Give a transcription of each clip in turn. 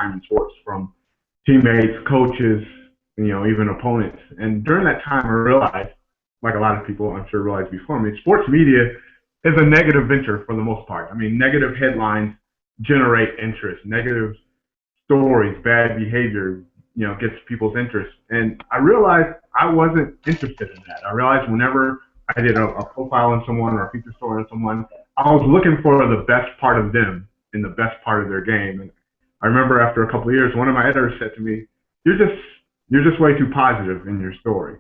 time in sports, from teammates, coaches, even opponents. And during that time, I realized, like a lot of people I'm sure realized before me, sports media is a negative venture for the most part. I mean, negative headlines generate interest. Negative stories, bad behavior, gets people's interest. And I realized I wasn't interested in that. I realized whenever I did a profile on someone or a feature story on someone, I was looking for the best part of them and the best part of their game. And I remember after a couple of years, one of my editors said to me, "You're just way too positive in your story."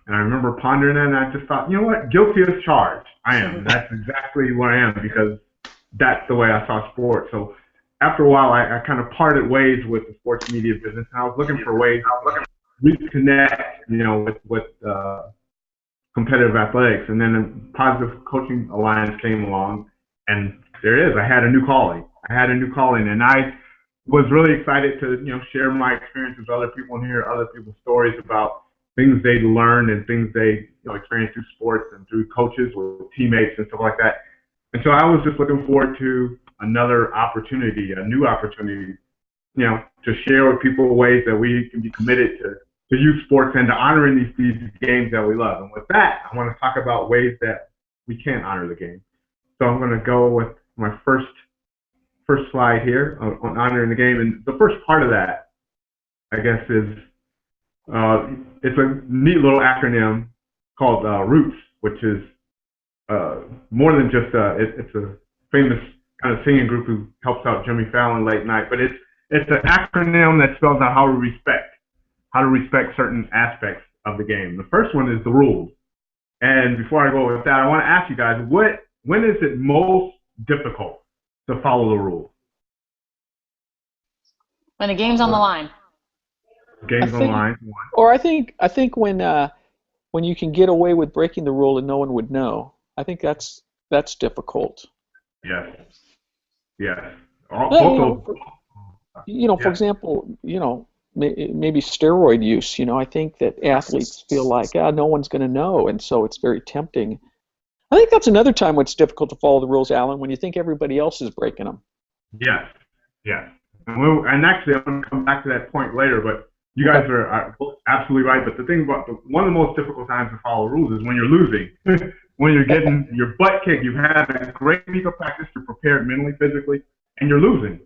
And I remember pondering that, and I just thought, you know what? Guilty as charged. I am. That's exactly what I am, because that's the way I saw sports. So after a while, I kind of parted ways with the sports media business, and I was looking for ways to reconnect, with competitive athletics. And then the Positive Coaching Alliance came along, and there it is. I had a new calling. And I was really excited to, share my experiences with other people and hear other people's stories about things they learned and things they experienced through sports and through coaches or teammates and stuff like that. And so I was just looking forward to another opportunity, a new opportunity, to share with people ways that we can be committed to youth sports and to honoring these games that we love. And with that, I want to talk about ways that we can honor the game. So I'm going to go with my first slide here on honoring the game. And the first part of that, I guess, is it's a neat little acronym called ROOTS, which is more than just it's a famous kind of singing group who helps out Jimmy Fallon late night, but it's an acronym that spells out how to respect certain aspects of the game. The first one is the rules. And before I go with that, I want to ask you guys, when is it most difficult to follow the rules? When the game's on the line. Or I think when you can get away with breaking the rule and no one would know. I think that's difficult. Yes. For example, maybe steroid use. I think that athletes feel like no one's going to know, and so it's very tempting. I think that's another time when it's difficult to follow the rules, Alan, when you think everybody else is breaking them. Yes. And actually, I'm going to come back to that point later, but you guys are absolutely right. But the thing about one of the most difficult times to follow rules is when you're losing, when you're getting your butt kicked. You've had a great week of practice, you're prepared mentally, physically, and you're losing.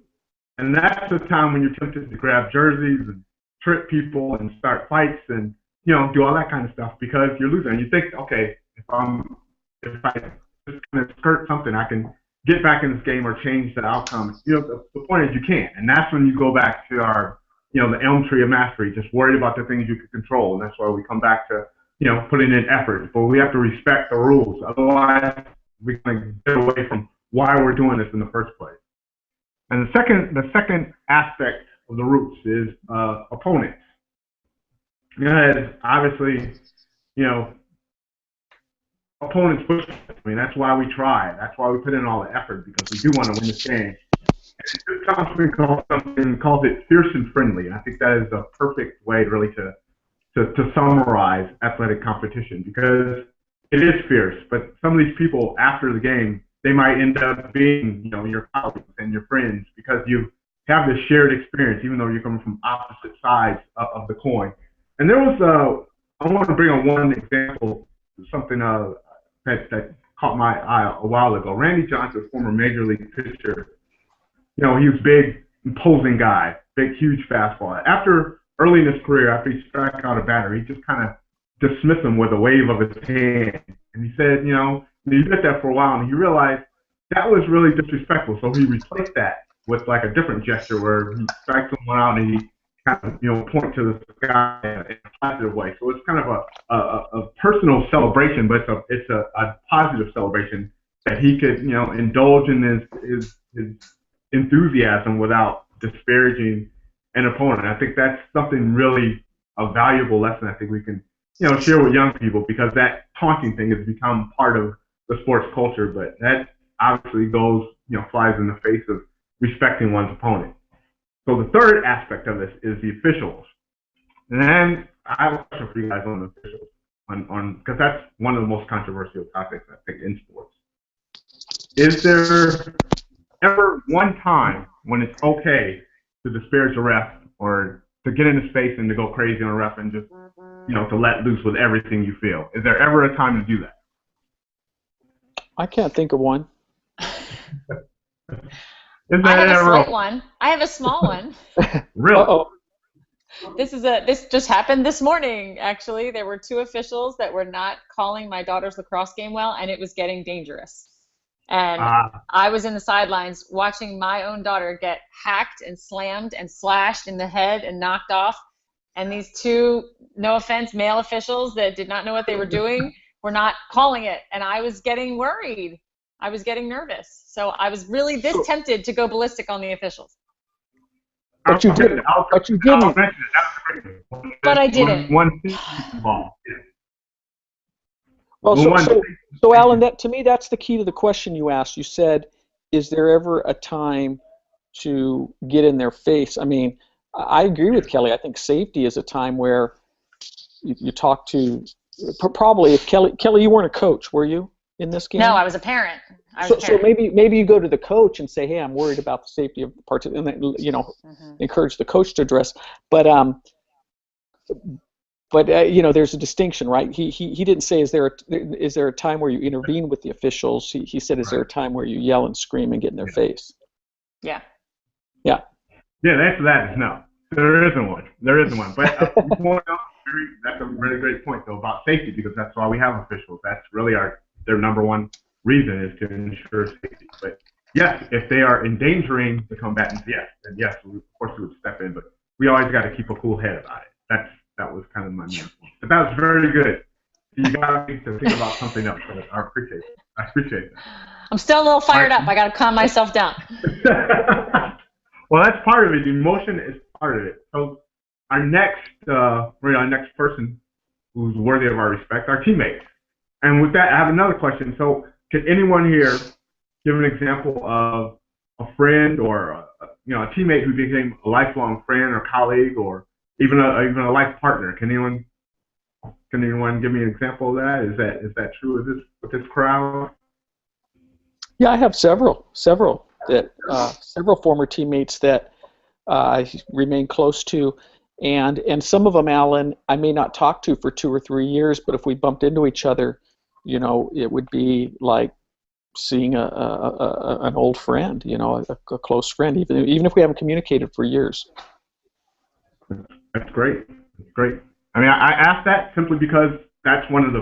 And that's the time when you're tempted to grab jerseys and trip people and start fights and do all that kind of stuff because you're losing. And you think, okay, if I just kind of skirt something, I can get back in this game or change the outcome. The point is you can't. And that's when you go back to our, the elm tree of mastery, just worried about the things you can control. And that's why we come back to, putting in effort. But we have to respect the rules. Otherwise, we can get away from why we're doing this in the first place. And the second aspect of the roots is opponents. Obviously, opponents push us. I mean, that's why we try. That's why we put in all the effort, because we do want to win this game. And this conference calls it fierce and friendly. And I think that is the perfect way really to summarize athletic competition, because it is fierce. But some of these people after the game, they might end up being, your colleagues and your friends, because you have this shared experience, even though you're coming from opposite sides of the coin. And there was I want to bring on one example, something that caught my eye a while ago. Randy Johnson, former major league pitcher, he was big, imposing guy, big, huge fastball. Early in his career, after he struck out a batter, he just kind of dismissed him with a wave of his hand. And he said, he did that for a while, and he realized that was really disrespectful. So he replaced that with like a different gesture where he strikes someone out and he kind of, point to the sky in a positive way. So it's kind of a personal celebration, but it's a positive celebration that he could, indulge in his enthusiasm without disparaging an opponent. I think that's something really a valuable lesson I think we can, share with young people, because that taunting thing has become part of the sports culture, but that obviously goes, flies in the face of respecting one's opponent. So the third aspect of this is the officials. And then I have a question for you guys on the officials, because that's one of the most controversial topics, I think, in sports. Is there ever one time when it's okay to disparage a ref or to get in his face and to go crazy on a ref and just, to let loose with everything you feel? Is there ever a time to do that? I can't think of one. I have a slight one. I have a small one. Really? Uh-oh. This just happened this morning, actually. There were two officials that were not calling my daughter's lacrosse game well, and it was getting dangerous. And I was in the sidelines watching my own daughter get hacked and slammed and slashed in the head and knocked off. And these two, no offense, male officials that did not know what they were doing were not calling it. And I was getting worried. I was getting nervous. So I was really tempted to go ballistic on the officials. But you didn't. But you didn't. But I didn't. One ball. Well, so Alan, to me, that's the key to the question you asked. You said, is there ever a time to get in their face? I mean, I agree with Kelly. I think safety is a time where you talk to, probably if Kelly, you weren't a coach, were you, in this game? No, I was a parent. So maybe you go to the coach and say, hey, I'm worried about the safety of the parts, and then, encourage the coach to address. But there's a distinction, right? He didn't say, is there a time where you intervene with the officials? He said, is there a time where you yell and scream and get in their face? Yeah. Yeah. Yeah, the answer to that is no. There isn't one. There isn't one. But that's a really great point, though, about safety, because that's why we have officials. That's really their number one reason, is to ensure safety. But yes, if they are endangering the combatants, then yes, of course we would step in. But we always got to keep a cool head about it. That was kind of my main point. But that was very good. You got me to think about something else. I appreciate it. I appreciate it. I'm still a little fired up. I got to calm myself down. Well, that's part of it. Emotion is part of it. So our next person who's worthy of our respect, our teammates. And with that, I have another question. So can anyone here give an example of a friend or a teammate who became a lifelong friend or colleague, or even a life partner? Can anyone give me an example of that? Is that true with this crowd? Yeah, I have several former teammates that I remain close to, and some of them, Alan, I may not talk to for 2 or 3 years, but if we bumped into each other, it would be like seeing an old friend, a close friend, even if we haven't communicated for years. That's great. That's great. I mean, I asked that simply because that's one of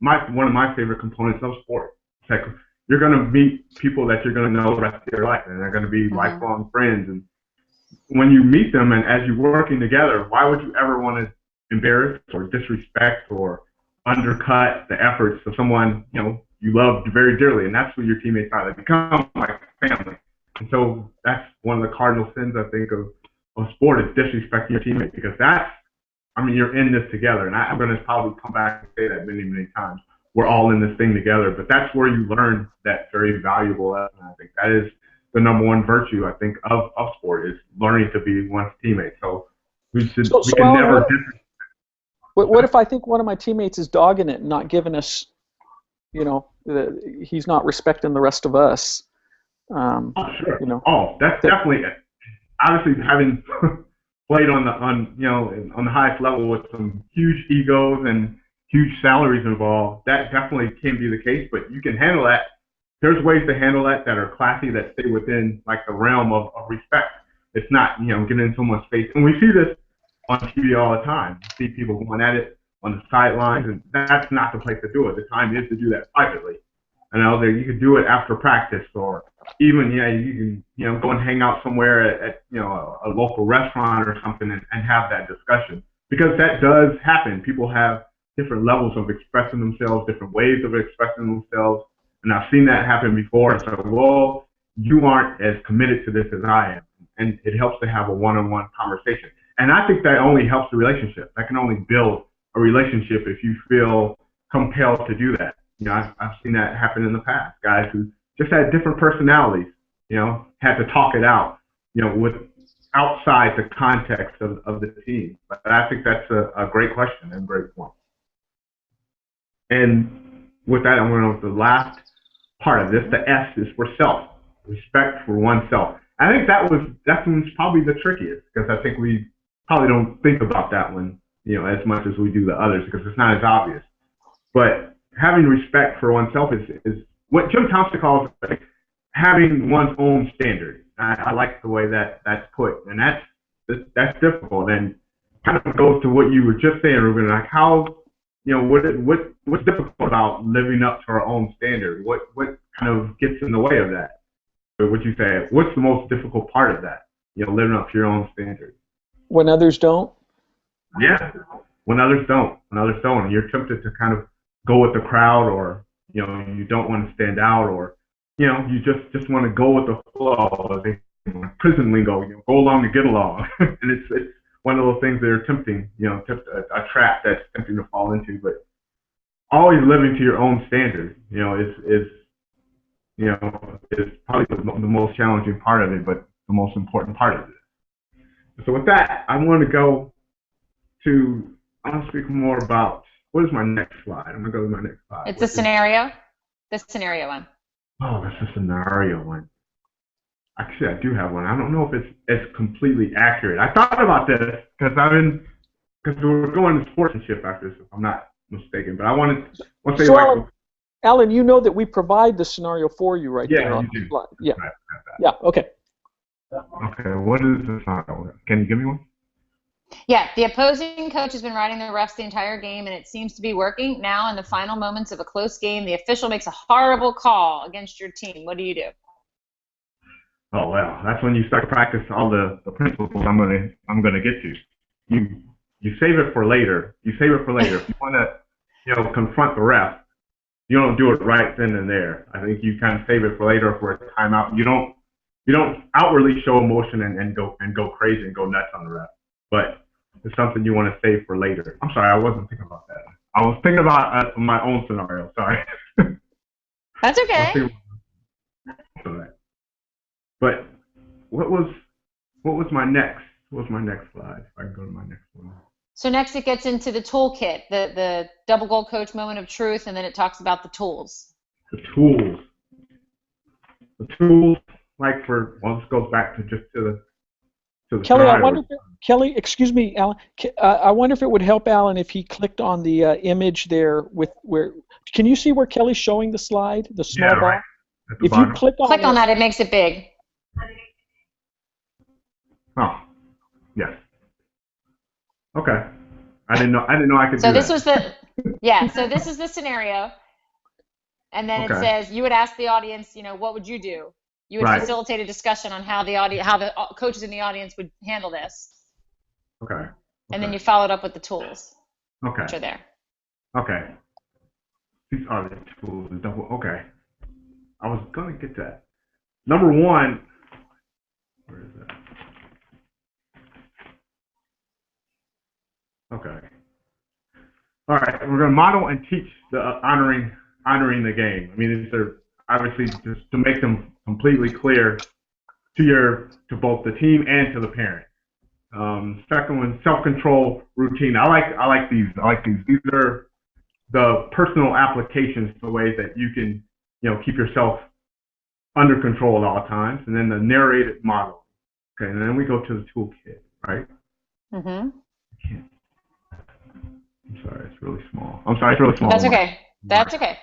my favorite components of sport. It's like, you're going to meet people that you're going to know the rest of your life, and they're going to be lifelong friends. And when you meet them and as you're working together, why would you ever want to embarrass or disrespect or undercut the efforts of someone you love very dearly? And that's what your teammates are. They become like family. And so that's one of the cardinal sins, I think, of sport, is disrespecting your teammate, because you're in this together. And I'm going to probably come back and say that many, many times. We're all in this thing together, but that's where you learn that very valuable lesson. I think that is the number one virtue, I think, of sport, is learning to be one's teammate. So we can never. What if I think one of my teammates is dogging it and not giving us, he's not respecting the rest of us? Sure. That's definitely it. Obviously, having played on the highest level with some huge egos and huge salaries involved, that definitely can be the case, but you can handle that. There's ways to handle that are classy, that stay within like the realm of respect. It's not, getting in someone's face. And we see this on TV all the time. You see people going at it on the sidelines, and that's not the place to do it. The time is to do that privately. And you could do it after practice, or even, you can, go and hang out somewhere at a local restaurant or something and have that discussion. Because that does happen. People have different levels of expressing themselves, different ways of expressing themselves, and I've seen that happen before. So, well, you aren't as committed to this as I am, and it helps to have a one-on-one conversation. And I think that only helps the relationship. That can only build a relationship if you feel compelled to do that. I've seen that happen in the past. Guys who just had different personalities, had to talk it out, with outside the context of the team. But I think that's a great question and a great point. And with that, I'm going on to the last part of this. The S is for self, respect for oneself. I think that one's probably the trickiest because I think we probably don't think about that one, as much as we do the others because it's not as obvious. But having respect for oneself is what Jim Thompson calls like having one's own standard. I like the way that's put, and that's difficult, and kind of goes to what you were just saying, Ruben. Like how, what's difficult about living up to our own standard? What kind of gets in the way of that? Or what you say? What's the most difficult part of that? Living up to your own standard. When others don't. Yeah, when others don't, and you're tempted to kind of go with the crowd, or you don't want to stand out, or you just want to go with the flow. Prison lingo, go along to get along, and it's one of those things that are tempting, a trap that's tempting to fall into. But always living to your own standard, is probably the most challenging part of it, but the most important part of it. So with that, I want to speak more about what is my next slide. I'm gonna go to my next slide. It's a scenario. The scenario one. Oh, that's a scenario one. Actually, I do have one. I don't know if it's completely accurate. I thought about this because we're going to sportsmanship after this, if I'm not mistaken. But I want to say so Alan, you know that we provide the scenario for you right there. Yeah, you do. Yeah. Yeah. Okay. Okay. What is the scenario? Can you give me one? Yeah, the opposing coach has been riding the refs the entire game, and it seems to be working. Now, in the final moments of a close game, the official makes a horrible call against your team. What do you do? Oh well, that's when you start to practice all the principles I'm gonna get to. You save it for later. If you want to confront the ref, you don't do it right then and there. I think you kind of save it for later for a timeout. You don't outwardly show emotion and go crazy and go nuts on the ref, but it's something you want to save for later. I'm sorry, I wasn't thinking about that. I was thinking about my own scenario. Sorry. That's okay. But what was my next? What was my next slide? If I can go to my next one. So next it gets into the toolkit, the double goal coach moment of truth, and then it talks about the tools. The tools. This goes back to the Kelly, Kelly, excuse me, Alan. I wonder if it would help Alan if he clicked on the image there with where. Can you see where Kelly's showing the slide, the small bar? Right. If you click on that, it makes it big. Oh, yes. Okay. I didn't know I could do that. So this was so this is the scenario. And then it says you would ask the audience, what would you do? You would facilitate a discussion on how the coaches in the audience would handle this. Okay. And then you followed up with the tools. Okay. Which are there. Okay. These are the tools. Okay. I was gonna get that. Number one. Where is that? Okay. All right. We're gonna model and teach the honoring the game. I mean, these are obviously just to make them completely clear to both the team and to the parent. Second one, self-control routine. I like these. These are the personal applications, the ways that you can keep yourself under control at all times. And then the narrated model. Okay, and then we go to the toolkit, right? Mm-hmm. I'm sorry, it's really small. That's okay. That's okay.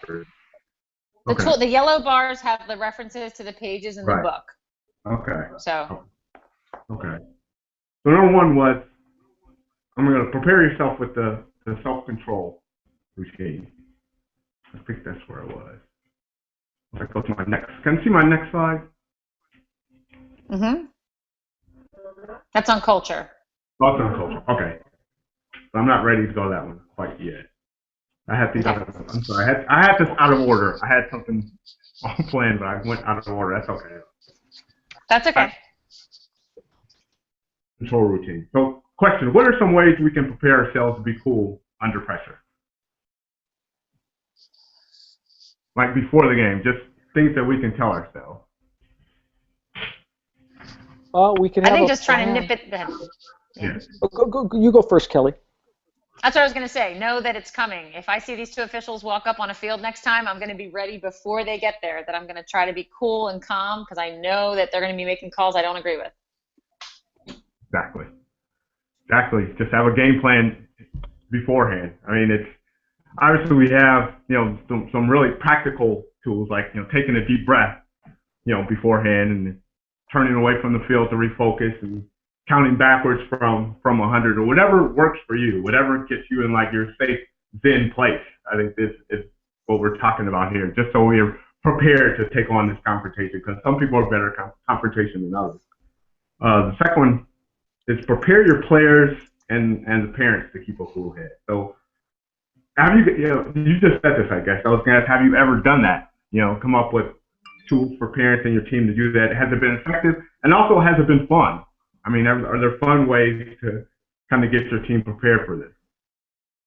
The yellow bars have the references to the pages in the book. Okay. So. Okay. So number one was, I'm going to prepare yourself with the self-control routine. I think that's where it was. I go to my next. Can you see my next slide? Mm-hmm. That's on culture. That's on culture. Okay. So I'm not ready to go to that one quite yet. I had these. I'm sorry. I had this out of order. I had something planned, but I went out of order. That's okay. That's okay. Control routine. So, question: what are some ways we can prepare ourselves to be cool under pressure? Like before the game, just things that we can tell ourselves. We can. I think just trying to nip it. Yeah. You go first, Kelly. That's what I was going to say. Know that it's coming. If I see these two officials walk up on a field next time, I'm going to be ready before they get there, that I'm going to try to be cool and calm because I know that they're going to be making calls I don't agree with. Exactly. Exactly. Just have a game plan beforehand. I mean, it's obviously we have, some really practical tools like, taking a deep breath, beforehand and turning away from the field to refocus and counting backwards from 100 or whatever works for you, whatever gets you in like your safe zen place. I think this is what we're talking about here, just so we're prepared to take on this confrontation, because some people are better at confrontation than others. The second one is prepare your players and the parents to keep a cool head. So have you, you just said this, I guess. I was going to ask, have you ever done that? Come up with tools for parents and your team to do that. Has it been effective? And also, has it been fun? I mean, are there fun ways to kind of get your team prepared for this?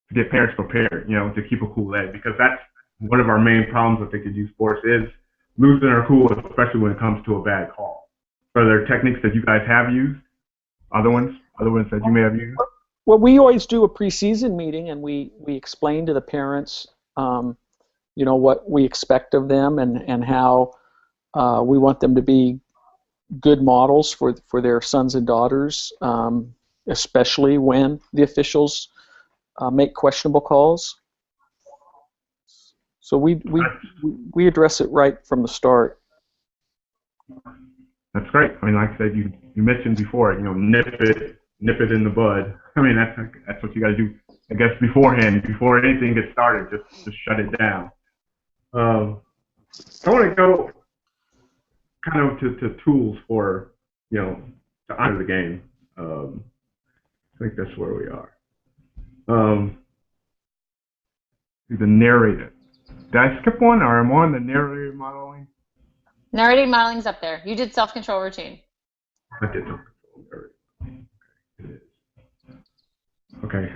To get parents prepared, to keep a cool head, because that's one of our main problems I think in youth sports is losing our cool, especially when it comes to a bad call. Are there techniques that you guys have used? Other ones that you may have used? Well, we always do a preseason meeting, and we explain to the parents, what we expect of them and how we want them to be good models for their sons and daughters, especially when the officials make questionable calls. So we address it right from the start. That's great. I mean, like I said, you mentioned before, nip it in the bud. I mean, that's what you got to do, I guess, beforehand, before anything gets started. Just shut it down. I want to go kind of to tools for, to honor the game. I think that's where we are. The narrator. Did I skip one, or am I on the narrator modeling? Narrative modeling's up there. You did self-control routine. I did self-control. It is. Okay.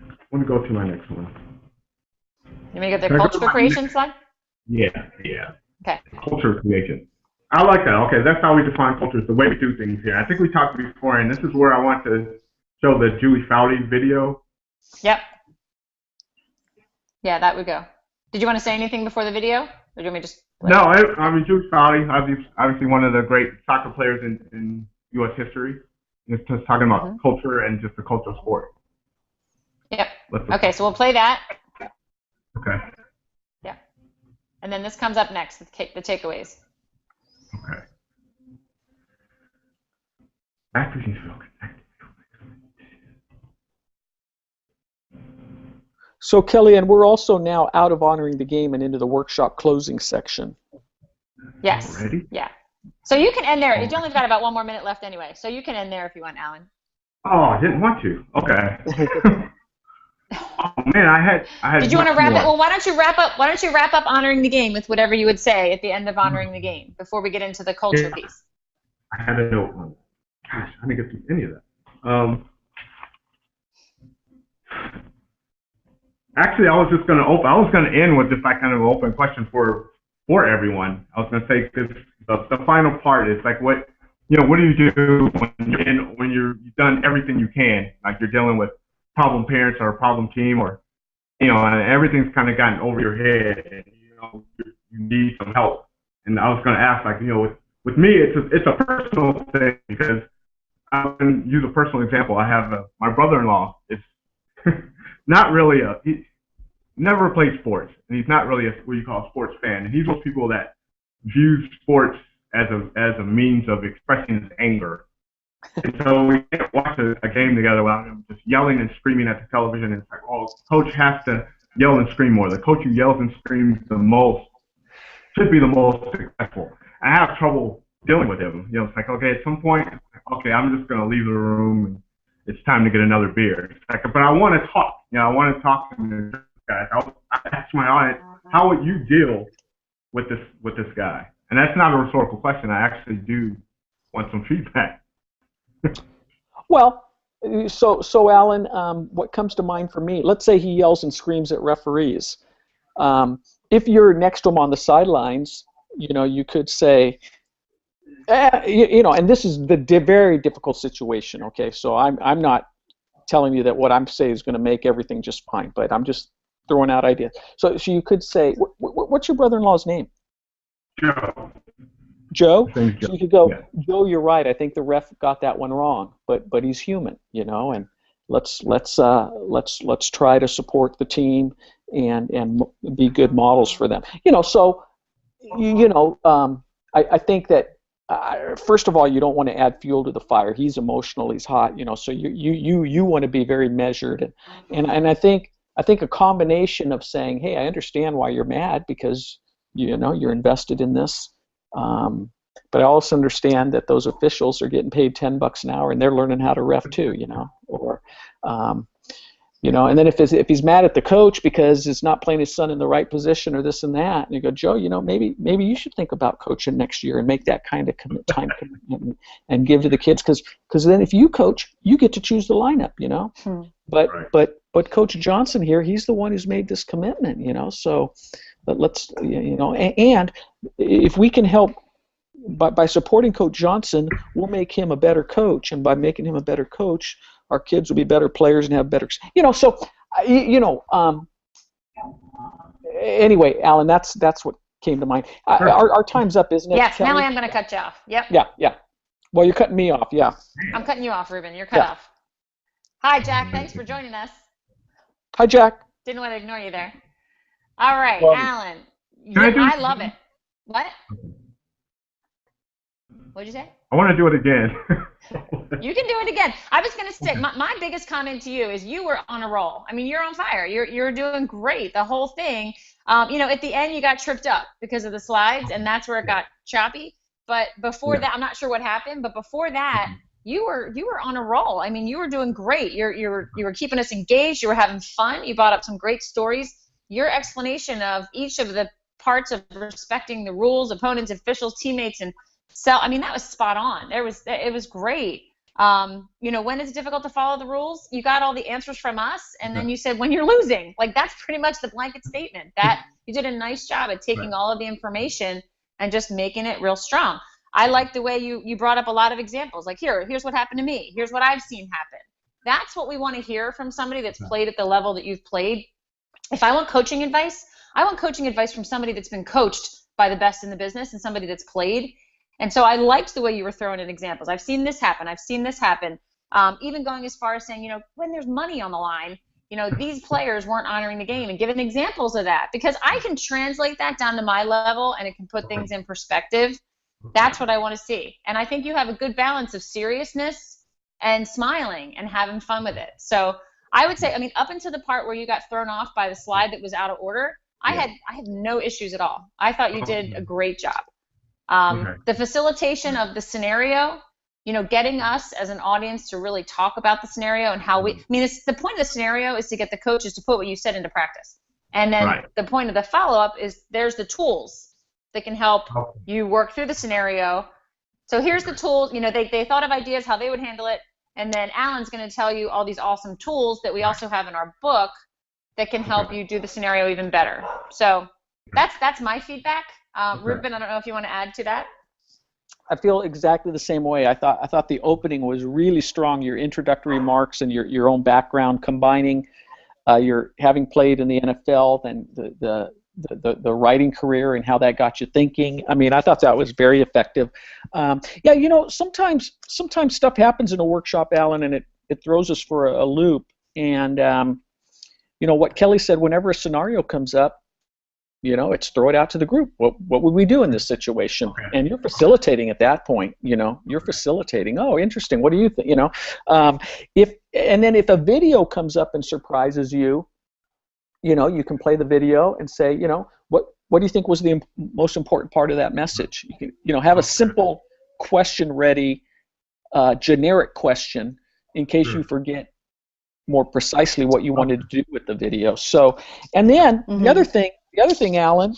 I want to go to my next one. You may get the culture creation slide? Yeah. Okay. Culture creation. I like that. Okay, that's how we define culture, is the way we do things here. I think we talked before, and this is where I want to show the Julie Foudy video. Yep. Yeah, that would go. Did you want to say anything before the video? Or do you want me to just... No, I mean, Julie Foudy, obviously one of the great soccer players in U.S. history. Just talking about culture and just the culture of sport. Yep. Okay, so we'll play that. Okay. Yeah. And then this comes up next, the takeaways. Okay. After you feel connected. So, Kellyanne, we're also now out of honoring the game and into the workshop closing section. Yes. Already? Yeah. So you can end there. You only got about 1 more minute left anyway. So you can end there if you want, Alan. Oh, I didn't want to. Okay. Oh man, I had. Did you want to wrap it? Well, why don't you wrap up honoring the game with whatever you would say at the end of honoring the game before we get into the culture piece? I had a note on. Gosh, I didn't get through any of that. Actually, I was gonna end with just like kind of an open question for everyone. I was gonna say, because the final part is like, what do you do when you've done everything you can, like you're dealing with problem parents or a problem team, or and everything's kind of gotten over your head, and you need some help. And I was going to ask, like, with me, it's a personal thing, because I'm going to use a personal example. I have my brother-in-law is not really he never played sports, and he's not really what you call a sports fan, and he's those people that views sports as a means of expressing his anger. And so we can't watch a game together without him just yelling and screaming at the television. And it's like, oh, coach has to yell and scream more. The coach who yells and screams the most should be the most successful. I have trouble dealing with him. It's like, okay, at some point, okay, I'm just going to leave the room, and it's time to get another beer. It's like, but I want to talk. I want to talk to this guy. I ask my audience, how would you deal with this guy? And that's not a rhetorical question. I actually do want some feedback. Well, so Alan, what comes to mind for me? Let's say he yells and screams at referees. If you're next to him on the sidelines, you could say, and this is the very difficult situation. Okay, so I'm not telling you that what I'm saying is going to make everything just fine, but I'm just throwing out ideas. So you could say, what's your brother-in-law's name? Joe. Joe? Joe. So you could go, Yeah. Joe, you're right. I think the ref got that one wrong, but he's human, you know, and let's try to support the team and be good models for them. You know, so I think that first of all, you don't want to add fuel to the fire. He's emotional, he's hot, you know, so you want to be very measured, and I think a combination of saying, hey, I understand why you're mad because you know you're invested in this. But I also understand that those officials are getting paid $10 an hour and they're learning how to ref too, you know, or, you know, and then if he's mad at the coach because he's not playing his son in the right position or this and that, and you go, Joe, you know, maybe you should think about coaching next year and make that kind of time commitment and give to the kids because then if you coach, you get to choose the lineup, you know. But Coach Johnson here, he's the one who's made this commitment, you know. So let's, you know, and if we can help by supporting Coach Johnson, we'll make him a better coach, and by making him a better coach, our kids will be better players and have better, you know. So, you know, anyway, Alan, that's what came to mind. Our time's up, isn't it? Yes. Kelly? Now I am going to cut you off. Yep. Yeah. Well, you're cutting me off. Yeah. I'm cutting you off, Ruben. You're cut off. Hi, Jack. Thanks for joining us. Hi, Jack. Didn't want to ignore you there. All right, Alan. I love it. What? What'd you say? I want to do it again. You can do it again. I was going to say, my biggest comment to you is you were on a roll. I mean, you're on fire. You're doing great. The whole thing. You know, at the end, you got tripped up because of the slides, and that's where it got choppy. But before that, I'm not sure what happened, but before that, you were on a roll. I mean, you were doing great. You were keeping us engaged. You were having fun. You brought up some great stories. Your explanation of each of the parts of respecting the rules, opponents, officials, teammates, and I mean, that was spot on. It was great. You know, when it's difficult to follow the rules, you got all the answers from us, and then you said when you're losing. Like, that's pretty much the blanket statement. That you did a nice job at taking all of the information and just making it real strong. I like the way you brought up a lot of examples. Like, here's what happened to me. Here's what I've seen happen. That's what we want to hear from somebody that's played at the level that you've played. If I want coaching advice, I want coaching advice from somebody that's been coached by the best in the business and somebody that's played. And so I liked the way you were throwing in examples. I've seen this happen. I've seen this happen. Even going as far as saying, you know, when there's money on the line, you know, these players weren't honoring the game, and giving examples of that, because I can translate that down to my level and it can put things in perspective. That's what I want to see. And I think you have a good balance of seriousness and smiling and having fun with it. So I would say, I mean, up until the part where you got thrown off by the slide that was out of order, I had no issues at all. I thought you did a great job. The facilitation of the scenario, you know, getting us as an audience to really talk about the scenario and how I mean, the point of the scenario is to get the coaches to put what you said into practice. And then the point of the follow-up is there's the tools that can help you work through the scenario. So here's the tools, you know, they thought of ideas, how they would handle it. And then Alan's going to tell you all these awesome tools that we also have in our book that can help you do the scenario even better. So that's my feedback. Ruben, I don't know if you want to add to that. I feel exactly the same way. I thought the opening was really strong. Your introductory remarks and your own background, combining your having played in the NFL and the writing career and how that got you thinking. I mean, I thought that was very effective. Yeah, you know, sometimes stuff happens in a workshop, Alan, and it throws us for a loop. And you know what Kelly said, whenever a scenario comes up, you know, it's throw it out to the group. What would we do in this situation? And you're facilitating at that point. You know, you're facilitating. Oh, interesting. What do you think? You know, if a video comes up and surprises you, you know, you can play the video and say, you know, what do you think was the most important part of that message? You can, you know, have a simple question ready, generic question in case you forget more precisely what you wanted to do with the video. So, and then the other thing, Alan,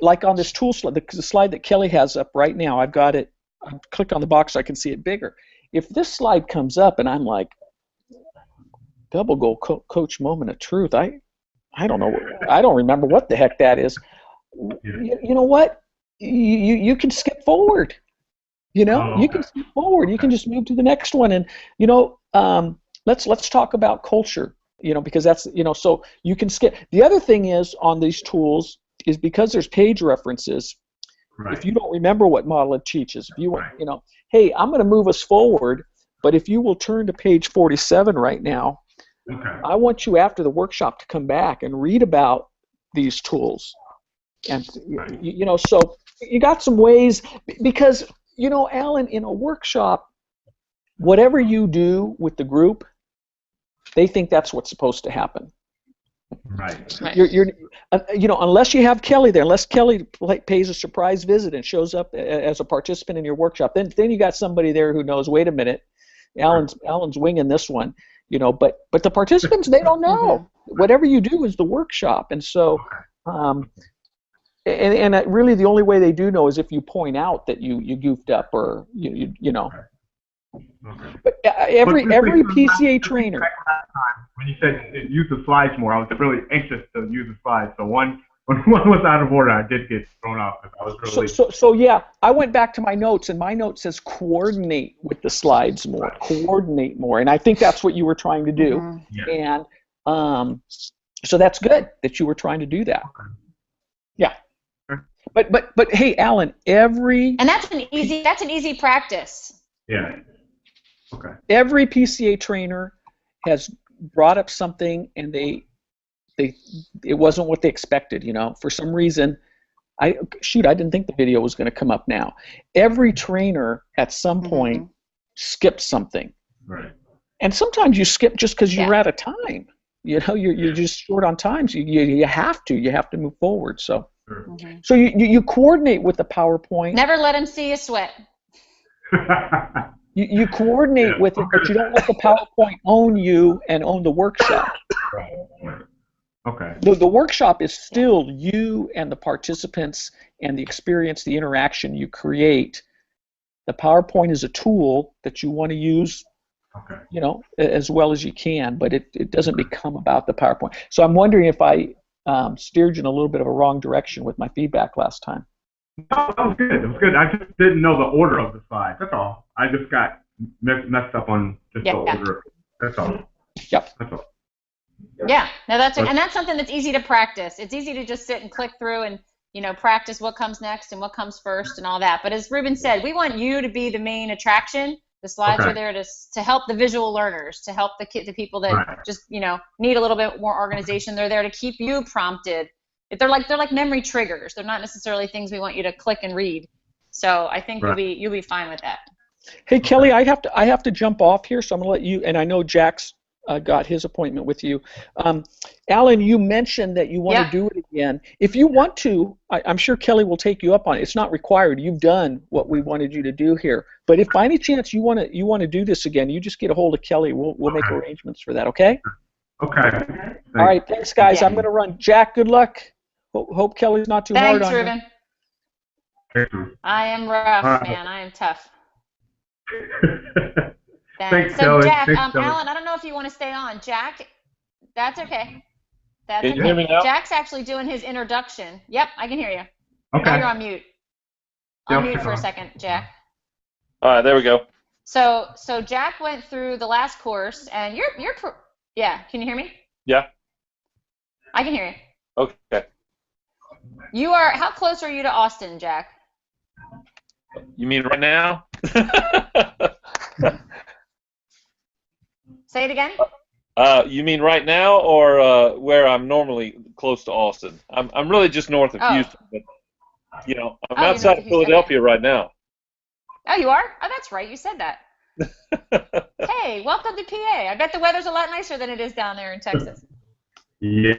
like on this tool slide, the slide that Kelly has up right now, I've got it. I clicked on the box so I can see it bigger. If this slide comes up and I'm like, double goal coach moment of truth, I don't know. I don't remember what the heck that is. You know what? You can skip forward. You know, you can skip forward. You can just move to the next one. And you know, let's talk about culture, because that's, so you can skip. The other thing is on these tools is because there's page references. Right. If you don't remember what model it teaches, if you want, hey, I'm going to move us forward, but if you will turn to page 47 right now, I want you after the workshop to come back and read about these tools. And, so you got some ways, because, Alan, in a workshop, whatever you do with the group, they think that's what's supposed to happen. Right. You're unless you have Kelly there, unless Kelly pays a surprise visit and shows up as a participant in your workshop, then you got somebody there who knows, wait a minute, Alan's winging this one, but the participants, they don't know. Whatever you do is the workshop. And so and really the only way they do know is if you point out that you goofed up, or you know. Okay. But every PCA trainer. When you said use the slides more, I was really anxious to use the slides. So when one was out of order, I did get thrown off. I was really so yeah, I went back to my notes, and my note says coordinate with the slides more, coordinate more, and I think that's what you were trying to do. Yeah. And so that's good that you were trying to do that. Okay. Yeah. But hey, Alan, and that's an easy practice. Yeah. Okay. Every PCA trainer has brought up something, and it wasn't what they expected. For some reason, I didn't think the video was going to come up now. Every trainer at some point skips something. Right. And sometimes you skip just because you're out of time. You're just short on time. So you have to move forward. So. So you coordinate with the PowerPoint. Never let them see you sweat. You coordinate with it, but you don't let the PowerPoint own you and own the workshop. Right. Okay. The workshop is still you and the participants and the experience, the interaction you create. The PowerPoint is a tool that you want to use, as well as you can, but it doesn't become about the PowerPoint. So I'm wondering if I steered you in a little bit of a wrong direction with my feedback last time. No, that was good. It was good. I just didn't know the order of the slides. That's all. I just got messed up on just the order. That's all. Yep. That's all. Yeah. No, and that's something that's easy to practice. It's easy to just sit and click through and practice what comes next and what comes first and all that. But as Ruben said, we want you to be the main attraction. The slides are there to help the visual learners, to help the people that just need a little bit more organization. They're there to keep you prompted. They're like memory triggers. They're not necessarily things we want you to click and read. So I think you'll be fine with that. Hey Kelly, I have to jump off here, so I'm gonna let you. And I know Jack's got his appointment with you. Alan, you mentioned that you want to do it again. If you want to, I'm sure Kelly will take you up on it. It's not required. You've done what we wanted you to do here. But if by any chance you want to do this again, you just get a hold of Kelly. We'll make arrangements for that. Okay? Okay. All right. Thanks, guys. I'm going to run. Jack, good luck. Hope Kelly's not too hard on Ruben. you. I am rough, man. I am tough. Thanks, so Kelly. Jack, Thanks, Alan, I don't know if you want to stay on. Jack, that's okay. Can you hear me now? Jack's actually doing his introduction. Yep, I can hear you. Okay. Now you're on mute. On mute for a second, Jack. All right, there we go. So Jack went through the last course, and yeah. Can you hear me? Yeah. I can hear you. Okay. How close are you to Austin, Jack? You mean right now? Say it again. You mean right now, or where I'm normally close to Austin? I'm really just north of Houston, but I'm outside of Philadelphia right now. Oh, you are? Oh, that's right. You said that. Hey, welcome to PA. I bet the weather's a lot nicer than it is down there in Texas. Yeah,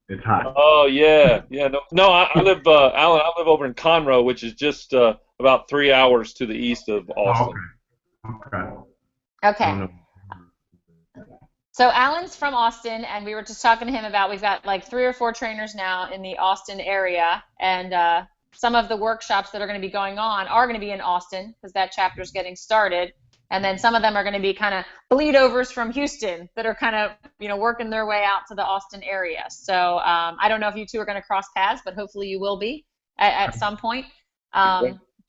it's hot. Oh yeah. No. I live, Alan. I live over in Conroe, which is just about 3 hours to the east of Austin. Okay. So Alan's from Austin, and we were just talking to him about we've got like 3 or 4 trainers now in the Austin area, and some of the workshops that are going to be going on are going to be in Austin because that chapter is getting started, and then some of them are going to be kind of bleed overs from Houston that are kind of working their way out to the Austin area. So I don't know if you two are going to cross paths, but hopefully you will be at some point.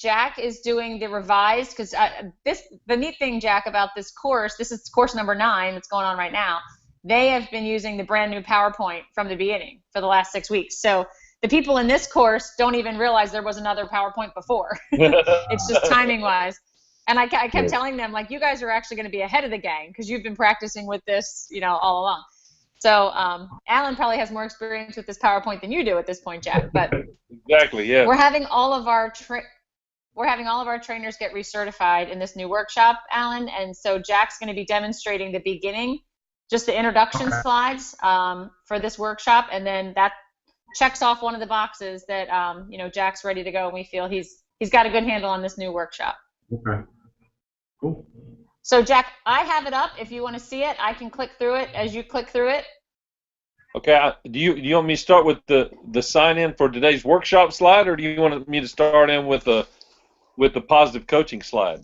Jack is doing the revised, because the neat thing, Jack, about this is course number 9 that's going on right now. They have been using the brand new PowerPoint from the beginning for the last 6 weeks. So the people in this course don't even realize there was another PowerPoint before. It's just timing wise. And I kept telling them, like, you guys are actually going to be ahead of the gang because you've been practicing with this, all along. So Alan probably has more experience with this PowerPoint than you do at this point, Jack. But exactly, yeah. We're having all of our trainers get recertified in this new workshop, Alan. And so Jack's going to be demonstrating the beginning, just the introduction slides for this workshop, and then that checks off one of the boxes that Jack's ready to go, and we feel he's got a good handle on this new workshop. Okay. Cool. So Jack, I have it up. If you want to see it, I can click through it as you click through it. Okay. Do you want me to start with the sign in for today's workshop slide, or do you want me to start in with the positive coaching slide?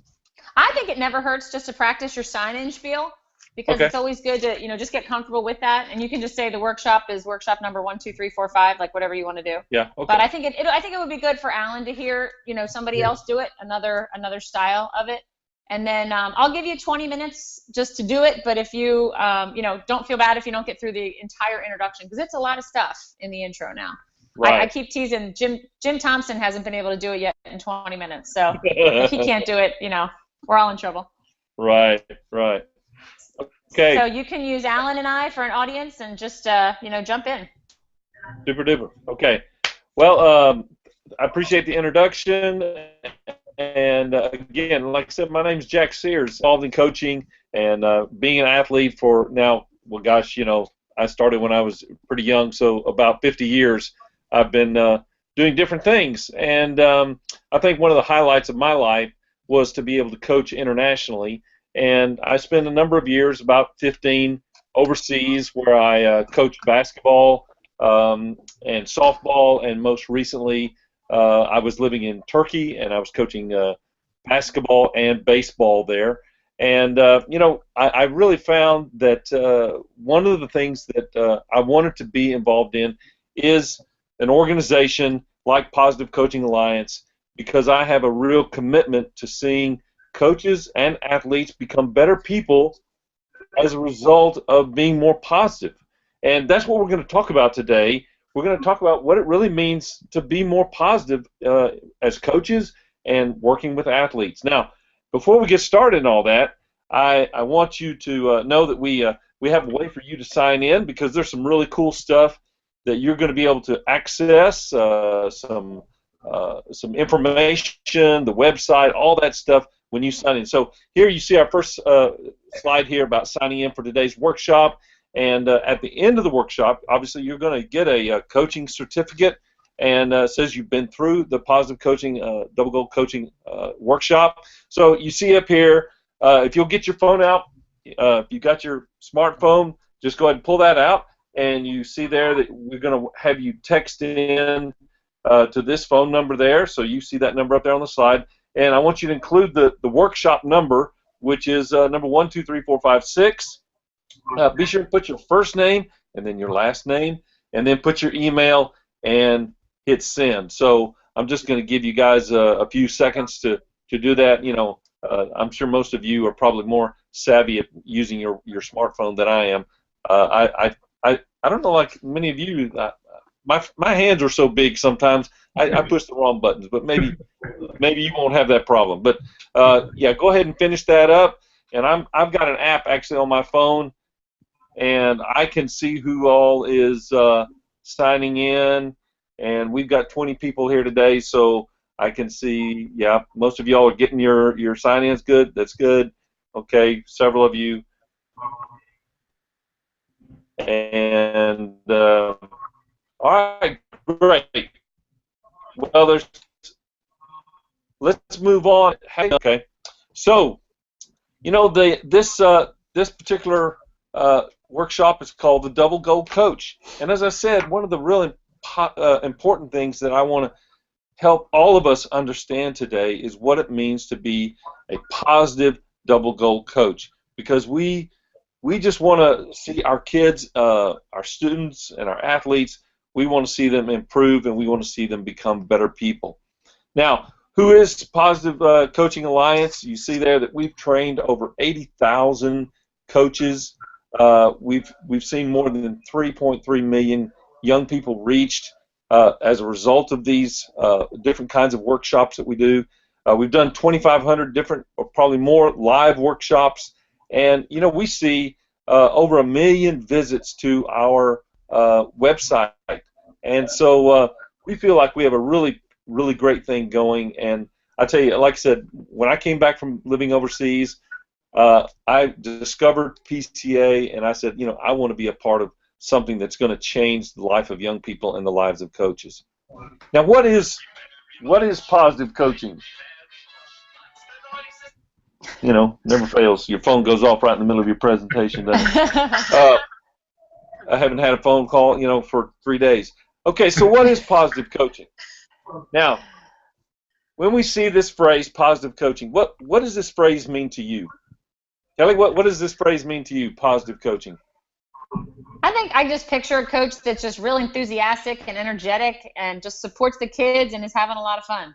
I think it never hurts just to practice your sign-in spiel, because it's always good to just get comfortable with that, and you can just say the workshop is workshop number 1, 2, 3, 4, 5, like whatever you want to do. Yeah. Okay. But I think it would be good for Alan to hear somebody else do it, another style of it, and then I'll give you 20 minutes just to do it. But if you don't feel bad if you don't get through the entire introduction, because it's a lot of stuff in the intro now. Right. I keep teasing Jim Thompson hasn't been able to do it yet in 20 minutes, so if he can't do it, we're all in trouble. Right. Okay. So you can use Alan and I for an audience and just jump in. Super duper. Okay. Well, I appreciate the introduction, and again, like I said, my name's Jack Sears, involved in coaching and being an athlete for now. Well, gosh, I started when I was pretty young, so about 50 years. I've been doing different things, and I think one of the highlights of my life was to be able to coach internationally. And I spent a number of years, about 15, overseas, where I coached basketball and softball, and most recently I was living in Turkey, and I was coaching basketball and baseball there. And, I really found that one of the things that I wanted to be involved in is an organization like Positive Coaching Alliance, because I have a real commitment to seeing coaches and athletes become better people as a result of being more positive. And that's what we're going to talk about today. We're going to talk about what it really means to be more positive as coaches and working with athletes. Now, before we get started in all that, I want you to know that we have a way for you to sign in, because there's some really cool stuff that you're going to be able to access, some information, the website, all that stuff when you sign in. So here you see our first slide here about signing in for today's workshop. And at the end of the workshop, obviously you're going to get a coaching certificate, and says you've been through the Positive Coaching, Double Goal Coaching workshop. So you see up here, if you'll get your phone out, if you got your smartphone, just go ahead and pull that out, and you see there that we're going to have you text in to this phone number there. So you see that number up there on the slide, and I want you to include the workshop number, which is number 12345 Be sure to put your first name and then your last name, and then put your email and hit send. So I'm just going to give you guys a few seconds to do that. I'm sure most of you are probably more savvy at using your smartphone than I am. I don't know, like many of you, my hands are so big sometimes I push the wrong buttons, but maybe you won't have that problem. But yeah, go ahead and finish that up. And I've got an app actually on my phone, and I can see who all is signing in, and we've got 20 people here today, so I can see, yeah, most of y'all are getting your sign-ins good. That's good. Okay, several of you. And all right, great. Well, let's move on. Okay, so this particular workshop is called the Double Goal Coach, and as I said, one of the really important things that I want to help all of us understand today is what it means to be a positive double goal coach, because we just want to see our kids, our students, and our athletes, we want to see them improve, and we want to see them become better people. Now, who is Positive Coaching Alliance? You see there that we've trained over 80,000 coaches. We've seen more than 3.3 million young people reached as a result of these different kinds of workshops that we do. We've done 2,500 different, or probably more, live workshops, and we see over 1 million visits to our website, and so we feel like we have a really great thing going. And I tell you, like I said, when I came back from living overseas, I discovered PCA, and I said, I want to be a part of something that's going to change the life of young people and the lives of coaches. Now, what is positive coaching? Never fails. Your phone goes off right in the middle of your presentation, doesn't it? I haven't had a phone call, for 3 days. Okay, so what is positive coaching? Now, when we see this phrase, positive coaching, what does this phrase mean to you? Kelly, what does this phrase mean to you, positive coaching? I think I just picture a coach that's just real enthusiastic and energetic and just supports the kids and is having a lot of fun.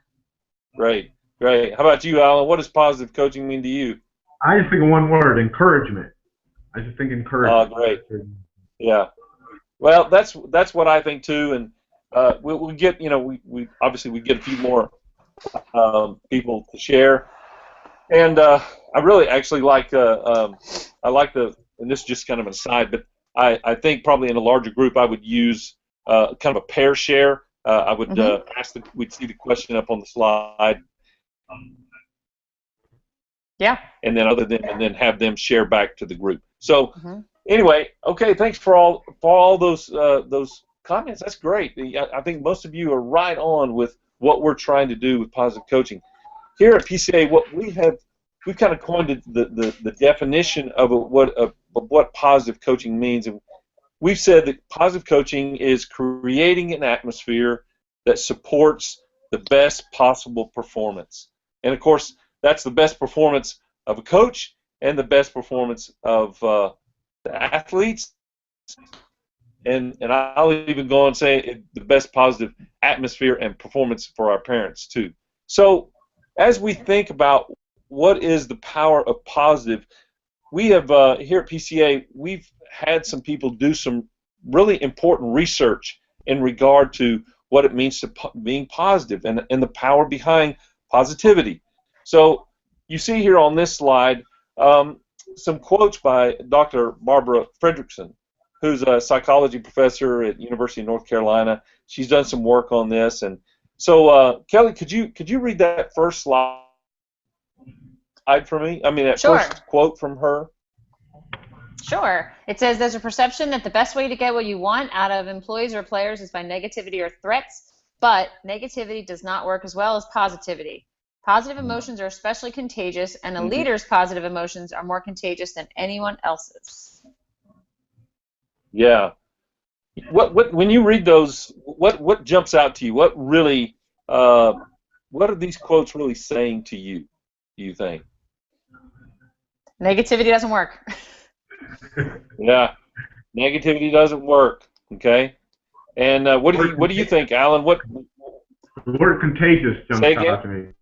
Great. How about you, Alan? What does positive coaching mean to you? I just think of one word: encouragement. I just think encouragement. Oh, great. Yeah. Well, that's what I think too, and we'll get we obviously we get a few more people to share, and I really actually like I like and this is just kind of an aside, but I think probably in a larger group I would use kind of a pair share. I would ask we'd see the question up on the slide. Yeah. And then have them share back to the group. So anyway, okay, thanks for all those comments. That's great. I think most of you are right on with what we're trying to do with positive coaching. Here at PCA, we've kind of coined the definition of what positive coaching means, and we've said that positive coaching is creating an atmosphere that supports the best possible performance. And of course, that's the best performance of a coach and the best performance of the athletes. And I'll even go and say the best positive atmosphere and performance for our parents too. So as we think about what is the power of positive, we have here at PCA, we've had some people do some really important research in regard to what it means to being positive and the power behind positivity. So you see here on this slide some quotes by Dr. Barbara Fredrickson, who's a psychology professor at University of North Carolina. She's done some work on this, and so Kelly, could you read that first slide for me? I mean, that first quote from her. Sure. It says there's a perception that the best way to get what you want out of employees or players is by negativity or threats, but negativity does not work as well as positivity. Positive emotions are especially contagious, and a leader's positive emotions are more contagious than anyone else's. Yeah. What when you read those, what jumps out to you? What really what are these quotes really saying to you, do you think? Negativity doesn't work. Yeah, negativity doesn't work. Okay, and what do you think, Alan? What the word contagious jumps out to me?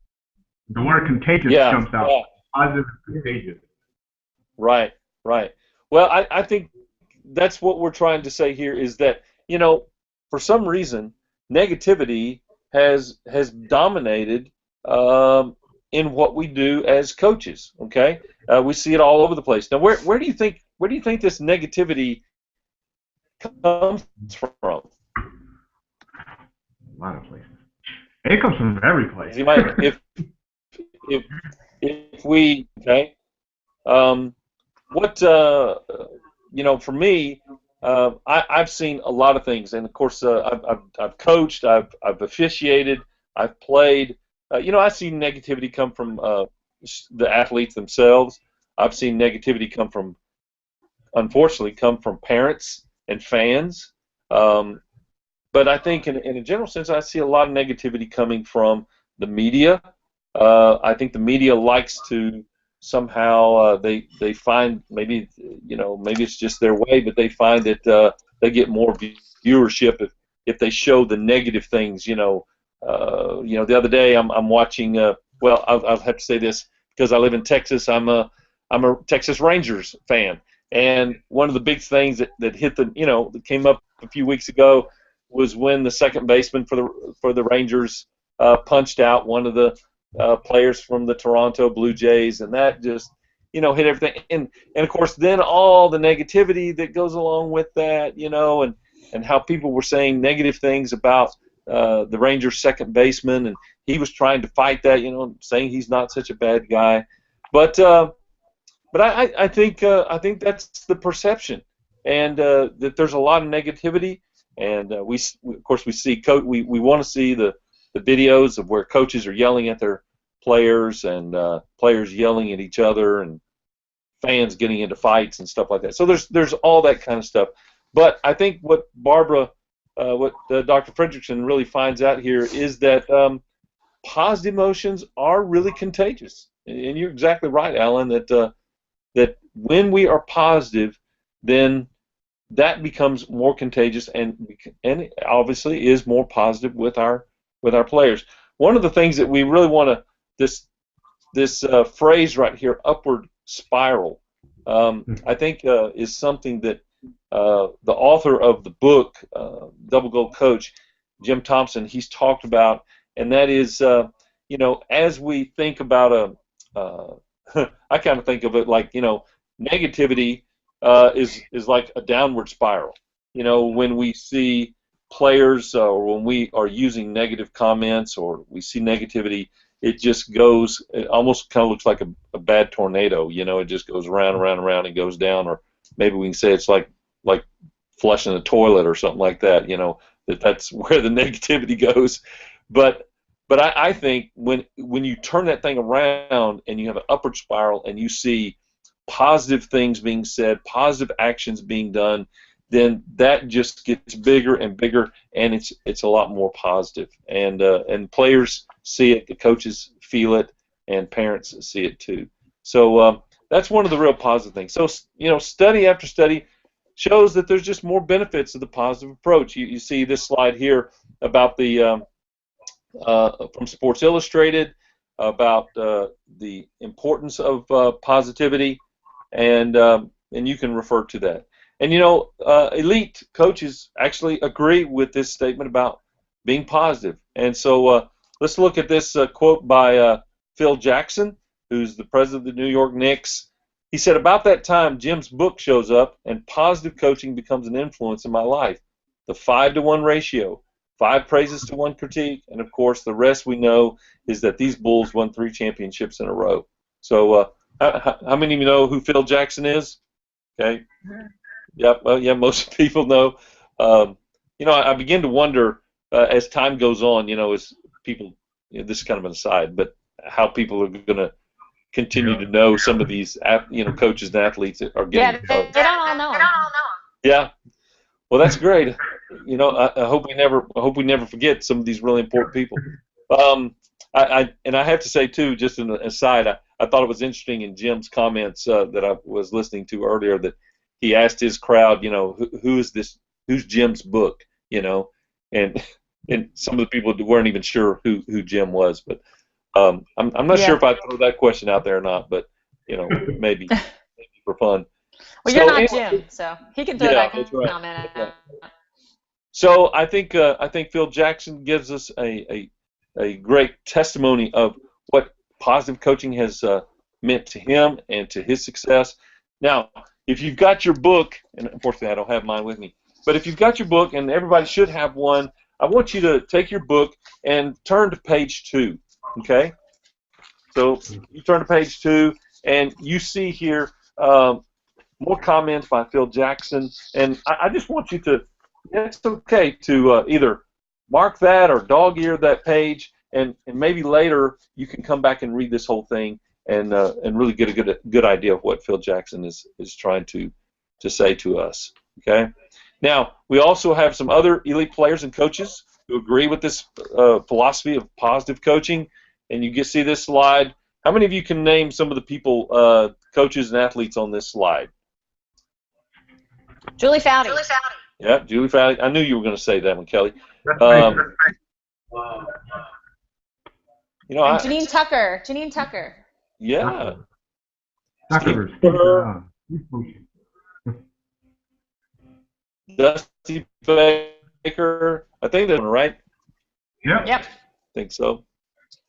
The word contagious jumps out. Yeah. Positive contagious. Right. Well, I think that's what we're trying to say here is that for some reason negativity has dominated in what we do as coaches. Okay, we see it all over the place. Now, where do you think this negativity comes from? A lot of places. It comes from every place. You might, if we for me, I've seen a lot of things, and of course I've coached, I've officiated, I've played. I've seen negativity come from the athletes themselves. I've seen negativity unfortunately come from parents and fans. But I think in a general sense, I see a lot of negativity coming from the media. I think the media likes to somehow they find maybe it's just their way, but they find that they get more viewership if they show the negative things, the other day I'm watching. Well, I'll have to say this because I live in Texas. I'm a Texas Rangers fan, and one of the big things that hit that came up a few weeks ago was when the second baseman for the Rangers punched out one of the players from the Toronto Blue Jays, and that just hit everything. And of course, then all the negativity that goes along with that, and how people were saying negative things about the Rangers second baseman, and he was trying to fight that, saying he's not such a bad guy. But I think that's the perception, and that there's a lot of negativity, and we see we want to see the videos of where coaches are yelling at their players and players yelling at each other and fans getting into fights and stuff like that. So there's all that kind of stuff. But I think what Dr. Fredrickson really finds out here is that positive emotions are really contagious. And you're exactly right, Alan, that when we are positive, then that becomes more contagious and obviously is more positive with our players. One of the things that we really want to this phrase right here, upward spiral, I think is something that the author of the book, Double Gold Coach, Jim Thompson, he's talked about, and that is, as we think about I kind of think of it like, negativity is like a downward spiral. When we see players or when we are using negative comments or we see negativity, it just goes, it almost kind of looks like a bad tornado. It just goes around and around and around and goes down, or maybe we can say it's like flushing a toilet or something like that, that's where the negativity goes. But I think when you turn that thing around and you have an upward spiral and you see positive things being said, positive actions being done, then that just gets bigger and bigger, and it's a lot more positive. And players see it, the coaches feel it, and parents see it too. So that's one of the real positive things. So study after study shows that there's just more benefits of the positive approach. You see this slide here about the from Sports Illustrated about the importance of positivity, and you can refer to that. And elite coaches actually agree with this statement about being positive. And so let's look at this quote by Phil Jackson, who's the president of the New York Knicks. He said, "About that time, Jim's book shows up, and positive coaching becomes an influence in my life. The 5-to-1 ratio, 5 praises to 1 critique, and of course the rest we know is that these Bulls won 3 championships in a row." So how many of you know who Phil Jackson is? Okay. Yep. Well, yeah, most people know. I begin to wonder as time goes on, as people, this is kind of an aside, but how people are going to continue to know some of these, coaches and athletes that are getting. Yeah, they don't all know. Yeah. Well, that's great. I hope we never forget some of these really important people. I have to say too, just an aside, I thought it was interesting in Jim's comments that I was listening to earlier that he asked his crowd, who's Jim's book, and some of the people weren't even sure who Jim was, but I'm not sure if I'd throw that question out there or not, but maybe for fun. Well, you're not Jim, so he can throw that comment out. So I think Phil Jackson gives us a great testimony of what positive coaching has meant to him and to his success. Now, if you've got your book, and unfortunately I don't have mine with me, but if you've got your book, and everybody should have one, I want you to take your book and turn to page 2. Okay? So you turn to page 2, and you see here more comments by Phil Jackson, and I just want you to, it's okay to either mark that or dog-ear that page, and maybe later you can come back and read this whole thing and really get a good idea of what Phil Jackson is trying to say to us. Okay. Now we also have some other elite players and coaches who agree with this philosophy of positive coaching, and you see this slide. How many of you can name some of the people, coaches and athletes on this slide? Julie Foudy. Yeah, Julie Foudy. I knew you were going to say that one, Kelly. You know, And Janine Tucker. Janine Tucker. Yeah. Tucker. Dusty Baker. I think that's right. Yep. Yep. I think so.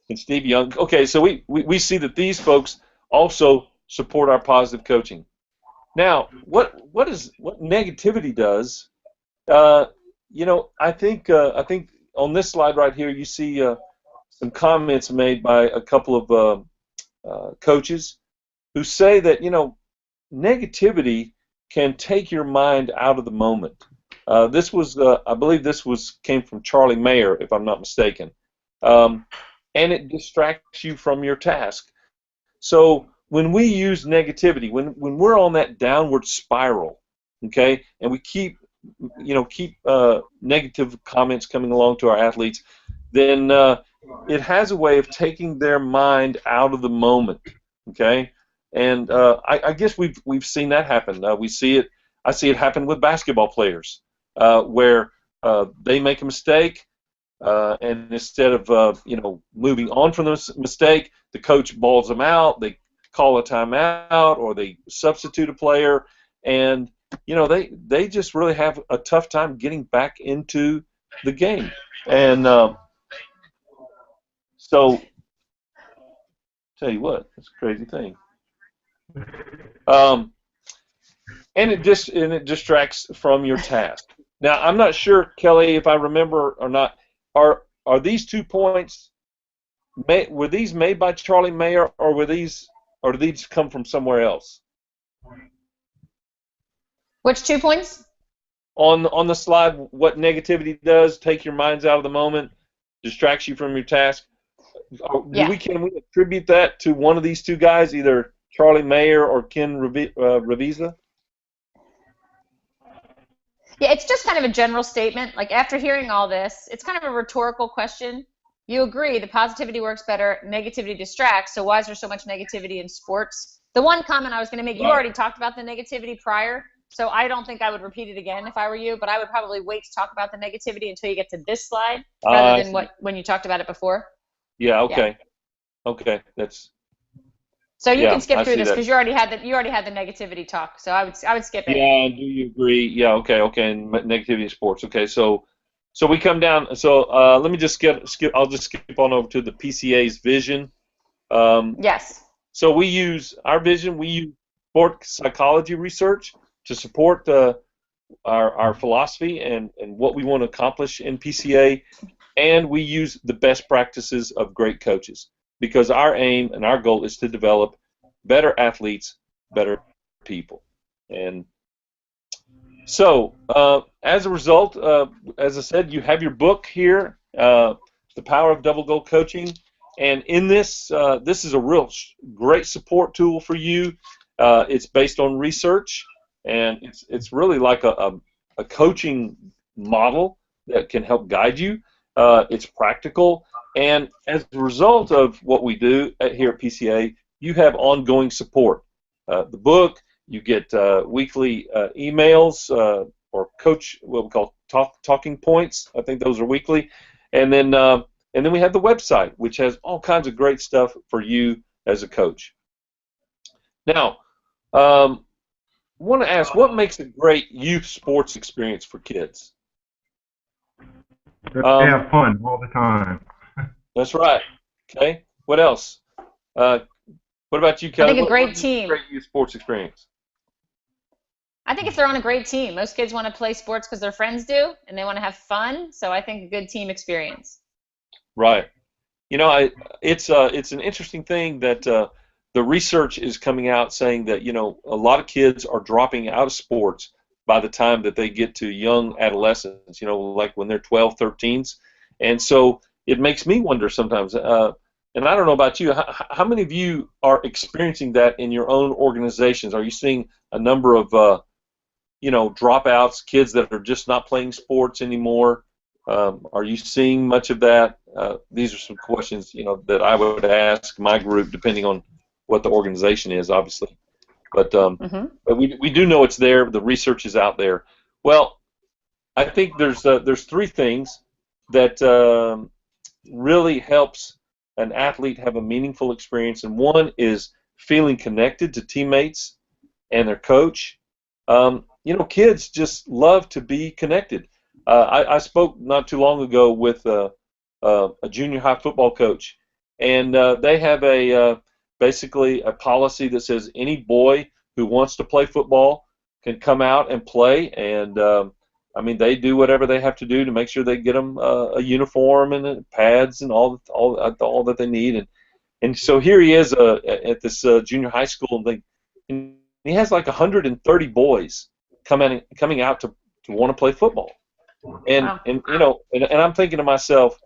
And Steve Young. Okay, so we see that these folks also support our positive coaching. Now, what negativity does? You know, I think on this slide right here you see some comments made by a couple of coaches who say that, you know, negativity can take your mind out of the moment. This was, I believe, came from Charlie Mayer, if I'm not mistaken, and it distracts you from your task. So when we use negativity, when we're on that downward spiral, okay, and we keep negative comments coming along to our athletes, then it has a way of taking their mind out of the moment, okay. And I guess we've seen that happen. I see it happen with basketball players, where they make a mistake, and instead of moving on from the mistake, the coach balls them out. They call a timeout, or they substitute a player, and they just really have a tough time getting back into the game. And so, tell you what, it's a crazy thing. And it distracts from your task. Now, I'm not sure, Kelly, if I remember or not. Are these 2 points were these made by Charlie Mayer, or did these come from somewhere else? Which 2 points? On the slide, what negativity does, take your minds out of the moment, distracts you from your task. Can we attribute that to one of these two guys, either Charlie Mayer or Ken Ravizza? Yeah, it's just kind of a general statement. Like, after hearing all this, it's kind of a rhetorical question. You agree the positivity works better, negativity distracts, so why is there so much negativity in sports? The one comment I was going to make, you already talked about the negativity prior, so I don't think I would repeat it again if I were you, but I would probably wait to talk about the negativity until you get to this slide, rather than when you talked about it before. Yeah, okay. Yeah. Okay, that's... So you can skip through this because you already had the negativity talk. So I would skip it. Yeah, do you agree? Yeah, okay, and negativity in sports. Okay, so we come down. So let me just skip. I'll just skip on over to the PCA's vision. Yes. So we use our vision. We use sport psychology research to support our philosophy and what we want to accomplish in PCA, and we use the best practices of great coaches, because our aim and our goal is to develop better athletes, better people. And so, as a result, as I said, you have your book here, The Power of Double Goal Coaching, and in this, this is a real great support tool for you. It's based on research, and it's really like a coaching model that can help guide you. It's practical. And as a result of what we do here at PCA, you have ongoing support. The book, you get weekly emails or coach, what we call talking points. I think those are weekly. And then we have the website, which has all kinds of great stuff for you as a coach. Now, I want to ask, what makes a great youth sports experience for kids? They have fun all the time. That's right. Okay. What else? What about you, Kelly? I think a great team. Great youth sports experience. I think if they're on a great team, most kids want to play sports because their friends do, and they want to have fun. So I think a good team experience. Right. You know, it's an interesting thing that the research is coming out saying that, you know, a lot of kids are dropping out of sports by the time that they get to young adolescence, you know, like when they're 12, 13s. And so it makes me wonder sometimes, and I don't know about you, how many of you are experiencing that in your own organizations? Are you seeing a number of, dropouts, kids that are just not playing sports anymore? Are you seeing much of that? These are some questions, that I would ask my group, depending on what the organization is, obviously. But but we do know it's there. The research is out there. Well, I think there's three things that really helps an athlete have a meaningful experience, and one is feeling connected to teammates and their coach. Kids just love to be connected. I spoke not too long ago with a junior high football coach, and they have basically a policy that says any boy who wants to play football can come out and play, and they do whatever they have to do to make sure they get them a uniform and pads and all that they need, and so here he is at this junior high school, and he has like 130 boys coming out to want to play football, and Wow. and I'm thinking to myself,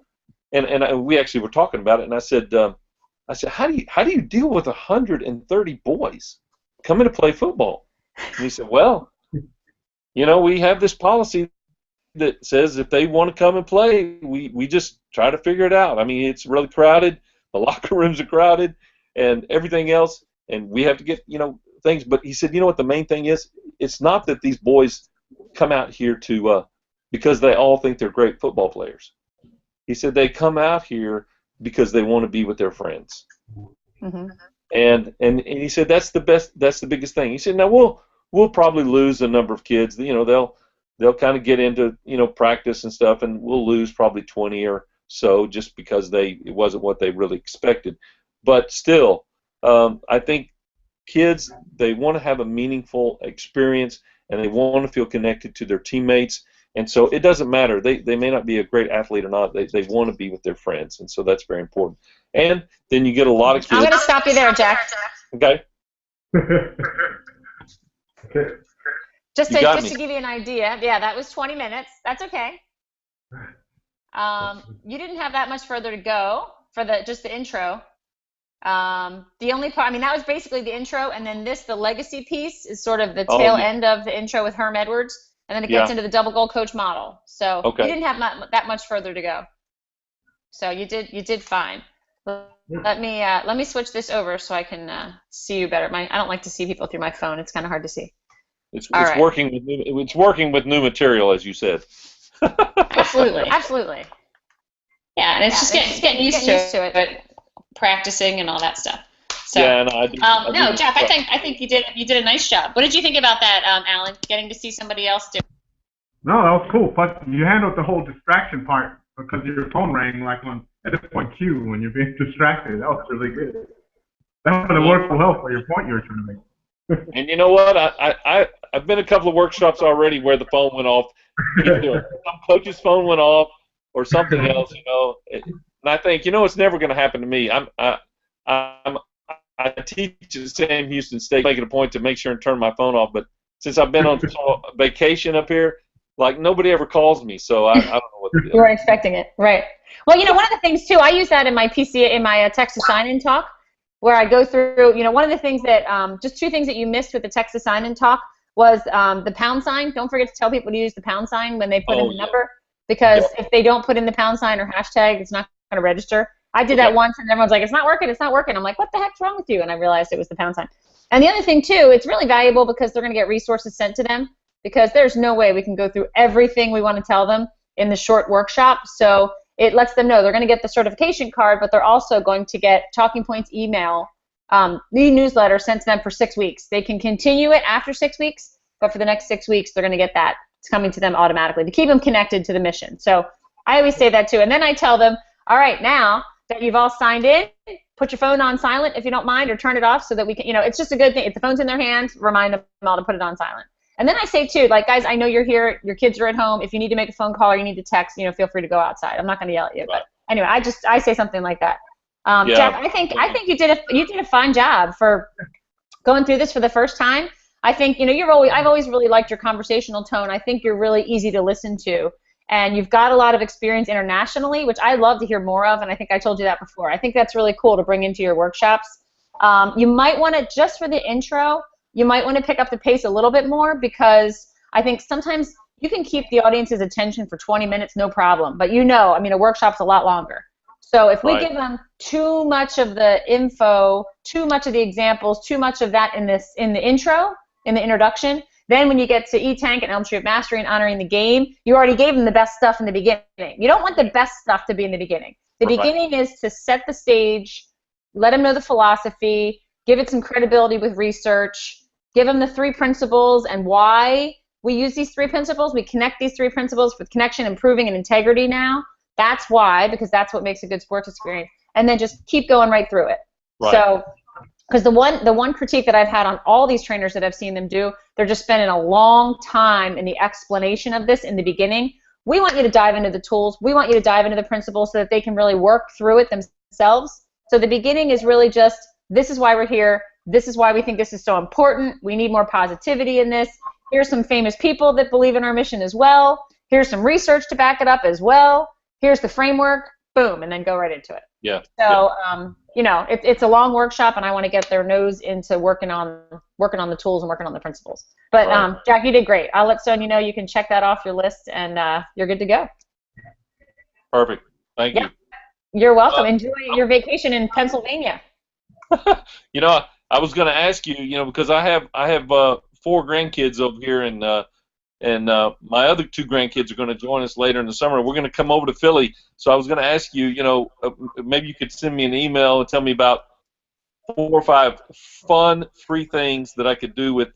and we actually were talking about it, and I said how do you deal with 130 boys coming to play football? And he said, well, we have this policy that says if they want to come and play, we just try to figure it out. I mean, it's really crowded, the locker rooms are crowded, and everything else, and we have to get things. But he said, what the main thing is? It's not that these boys come out here to because they all think they're great football players. He said they come out here because they want to be with their friends. Mm-hmm. And he said that's the biggest thing. He said now we'll probably lose a number of kids. They'll kind of get into practice and stuff, and we'll lose probably 20 or so just because it wasn't what they really expected. But still, I think kids, they want to have a meaningful experience, and they want to feel connected to their teammates. And so it doesn't matter. They may not be a great athlete or not. They want to be with their friends, and so that's very important. And then you get a lot of kids. I'm going to stop you there, Jack. Okay. Just to give you an idea, yeah, that was 20 minutes. That's okay. You didn't have that much further to go for just the intro. The only part, that was basically the intro, and then the legacy piece is sort of the tail end of the intro with Herm Edwards, and then it gets into the double goal coach model. So you didn't have that much further to go. So you did fine. Let me switch this over so I can see you better. I don't like to see people through my phone. It's kind of hard to see. It's working with new material, as you said. Absolutely. Yeah, and it's just getting used to it, practicing and all that stuff. So, yeah, no, I do. Jeff, I think you did a nice job. What did you think about that, Alan? Getting to see somebody else do? No, that was cool. Plus, you handled the whole distraction part because your phone rang at this point Q when you're being distracted. That was really good. That would have worked well for your point you were trying to make. And you know what? I've been a couple of workshops already where the phone went off. Some coach's phone went off or something else, And I think, it's never going to happen to me. I teach at Sam Houston State, making a point to make sure and turn my phone off. But since I've been on vacation up here, like nobody ever calls me, so I don't know what to do. You weren't expecting it, right? Well, one of the things too, I use that in my text to sign-in talk, where I go through, one of the things that, just two things that you missed with the text to sign-in talk was the pound sign. Don't forget to tell people to use the pound sign when they put in the number, because if they don't put in the pound sign or hashtag, it's not going to register. I did that once, and everyone's like, it's not working. I'm like, what the heck's wrong with you? And I realized it was the pound sign. And the other thing, too, it's really valuable because they're going to get resources sent to them, because there's no way we can go through everything we want to tell them in the short workshop. So it lets them know they're going to get the certification card, but they're also going to get Talking Points email, the newsletter sent to them for 6 weeks. They can continue it after 6 weeks, but for the next 6 weeks, they're going to get that. It's coming to them automatically to keep them connected to the mission. So I always say that, too. And then I tell them, all right, now that you've all signed in, put your phone on silent if you don't mind, or turn it off so that we can, it's just a good thing. If the phone's in their hands, remind them all to put it on silent. And then I say, too, like, guys, I know you're here. Your kids are at home. If you need to make a phone call or you need to text, feel free to go outside. I'm not going to yell at you. Right. But anyway, I say something like that. Jeff, I think you did a fine job for going through this for the first time. I think, I've always really liked your conversational tone. I think you're really easy to listen to. And you've got a lot of experience internationally, which I love to hear more of, and I think I told you that before. I think that's really cool to bring into your workshops. You might want to, just for the intro, you might want to pick up the pace a little bit more, because I think sometimes you can keep the audience's attention for 20 minutes, no problem. But a workshop's a lot longer. So if we give them too much of the info, too much of the examples, too much of that in the intro, in the introduction, then when you get to E-Tank and Elm Tree of Mastery and Honoring the Game, you already gave them the best stuff in the beginning. You don't want the best stuff to be in the beginning. The beginning is to set the stage, let them know the philosophy, give it some credibility with research, give them the 3 principles and why we use these 3 principles. We connect these 3 principles with connection, improving, and integrity now. That's why, because that's what makes a good sports experience. And then just keep going right through it. Right. So, because the one critique that I've had on all these trainers that I've seen them do, they're just spending a long time in the explanation of this in the beginning. We want you to dive into the tools. We want you to dive into the principles so that they can really work through it themselves. So the beginning is really just, this is why we're here. This is why we think this is so important. We need more positivity in this. Here's some famous people that believe in our mission as well. Here's some research to back it up as well. Here's the framework. Boom, and then go right into it. Yeah. So, you know, it's a long workshop, and I want to get their nose into working on the tools and working on the principles. But Right. Jack, you did great. I'll let Sonia know you can check that off your list, and you're good to go. Perfect. Thank you. You're welcome. Enjoy your vacation in Pennsylvania. You know, I was going to ask you, you know, because I have 4 grandkids over here, and my other 2 grandkids are going to join us later in the summer. We're going to come over to Philly, so I was going to ask you, you know, maybe you could send me an email and tell me about 4 or 5 fun free things that I could do with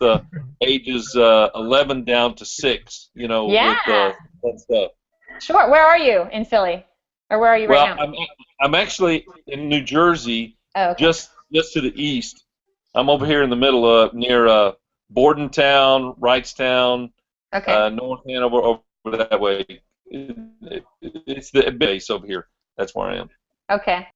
ages 11 down to 6. You know, Yeah. with fun stuff. Sure. Where are you in Philly, or where are you right now? I'm actually in New Jersey, Oh, okay. just to the east. I'm over here in the middle, near Bordentown, Wrightstown, Okay. North Hanover, over that way. It's the base over here. That's where I am. Okay.